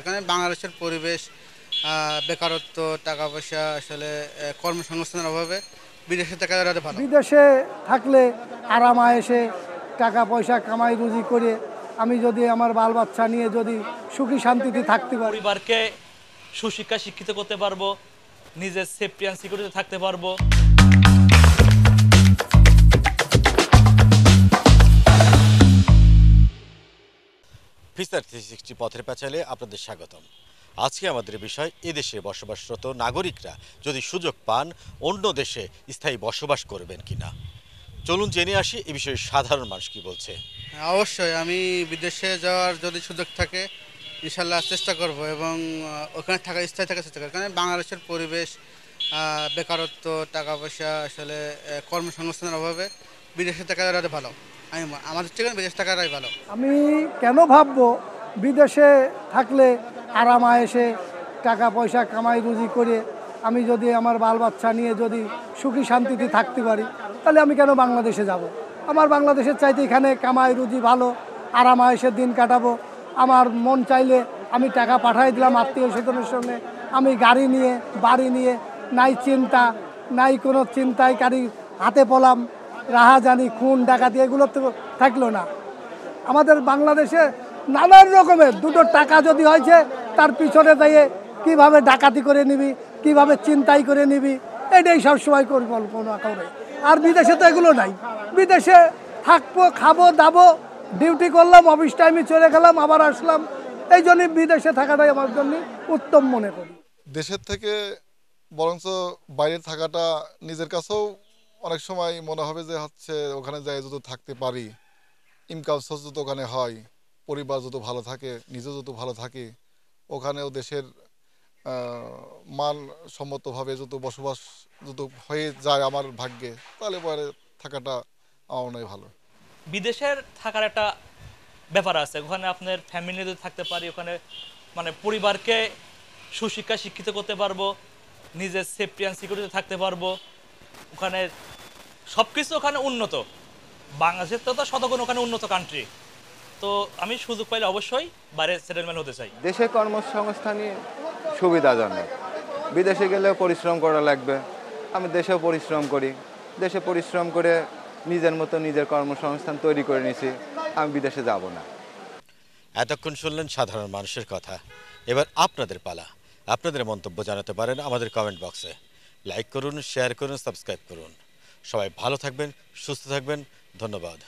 কারণ বাংলাদেশের পরিবেশ, বেকারত্ব, টাকা পয়সা আসলে কর্মসংস্থানের অভাবে বিদেশে থাকা ভালো। বিদেশে থাকলে আরাম আয়েসে টাকা পয়সা কামাই রুজি করে আমি যদি আমার বাল বাচ্চা নিয়ে যদি সুখী শান্তিতে থাকতে পারি, পরিবারকে সুশিক্ষা শিক্ষিত করতে পারবো, নিজের সেফটি অ্যান্ড সিকিউরিটি থাকতে পারবো। ভিসা 360 পথের প্যাচালে আপনাদের স্বাগতম। আজকে আমাদের বিষয় এদেশে বসবাসরত নাগরিকরা যদি সুযোগ পান অন্য দেশে স্থায়ী বসবাস করবেন কিনা। চলুন জেনে আসি এ বিষয়ে সাধারণ মানুষ কি বলছে। অবশ্যই আমি বিদেশে যাওয়ার যদি সুযোগ থাকে ইনশাল্লাহ চেষ্টা করব এবং ওখানে স্থায়ী থাকার চেষ্টা করব। কারণ বাংলাদেশের পরিবেশ, বেকারত্ব, টাকা পয়সা আসলে কর্মসংস্থানের অভাবে বিদেশে থাকা ভালো। আমাদের থেকে বিদেশে থাকাটাই ভালো। আমি কেন ভাববো বিদেশে থাকলে আরাম আয়েসে টাকা পয়সা কামাই রুজি করে আমি যদি আমার বাল বাচ্চা নিয়ে যদি সুখী শান্তিতে থাকতে পারি, তাহলে আমি কেন বাংলাদেশে যাব। আমার বাংলাদেশের চাইতে এখানে কামাই রুজি ভালো, আরাম আয়েসের দিন কাটাবো। আমার মন চাইলে আমি টাকা পাঠাই দিলাম আত্মীয় স্বজনের সঙ্গে, আমি গাড়ি নিয়ে বাড়ি নিয়ে নাই চিন্তা, নাই কোনো চিন্তায় কারি হাতে পলাম রাহাজানি খুন ডাকাতি এগুলো তো থাকলো না। আমাদের বাংলাদেশে নানান রকমের দুটো টাকা যদি হয়েছে তার পিছনে দাঁড়িয়ে কীভাবে ডাকাতি করে নিবি, কিভাবে চিন্তাই করে নিবি, এটাই সবসময় পরিকল্পনা করে। আর বিদেশে তো এগুলো নাই। বিদেশে থাকবো, খাবো দাবো, ডিউটি করলাম, অফিস টাইমে চলে গেলাম, আবার আসলাম। এই জন্যই বিদেশে থাকাটাই আমার জন্য উত্তম মনে করি। দেশের থেকে বরঞ্চ বাইরে থাকাটা নিজের কাছেও অনেক সময় মনে হবে যে ওখানে যাই যত থাকতে পারি, ইনকাম সোর্স যত ওখানে হয়, পরিবার যত ভালো থাকে, নিজে যত ভালো থাকে, ওখানেও দেশের মানসম্মতভাবে যত বসবাস যত হয়ে যায় আমার ভাগ্যে, তাহলে পরে থাকাটা আমার মনে হয় ভালো। বিদেশের থাকার একটা ব্যাপার আছে, ওখানে আপনার ফ্যামিলি যদি থাকতে পারি, ওখানে মানে পরিবারকে সুশিক্ষা শিক্ষিত করতে পারবো, নিজের সেফটি অ্যান্ড সিকিউরিটি থাকতে পারবো। ওখানে সব কিছু ওখানে উন্নত, বাংলাদেশের তো শতগুণ ওখানে উন্নত কান্ট্রি। তো আমি সুযোগ পাইলে অবশ্যই বাইরে সেটেলমেন্ট হতে চাই। দেশে কর্মসংস্থানই সুবিধাজনক, বিদেশে গেলেও পরিশ্রম করা লাগবে। আমি দেশেও পরিশ্রম করি, দেশে পরিশ্রম করে নিজের মতো নিজের কর্মসংস্থান তৈরি করে নিয়েছি, আমি বিদেশে যাব না। এতক্ষণ শুনলেন সাধারণ মানুষের কথা। এবার আপনাদের পালা। আপনাদের মন্তব্য জানাতে পারেন আমাদের কমেন্ট বক্সে। লাইক করুন, শেয়ার করুন, সাবস্ক্রাইব করুন। সবাই ভালো থাকবেন, সুস্থ থাকবেন। ধন্যবাদ।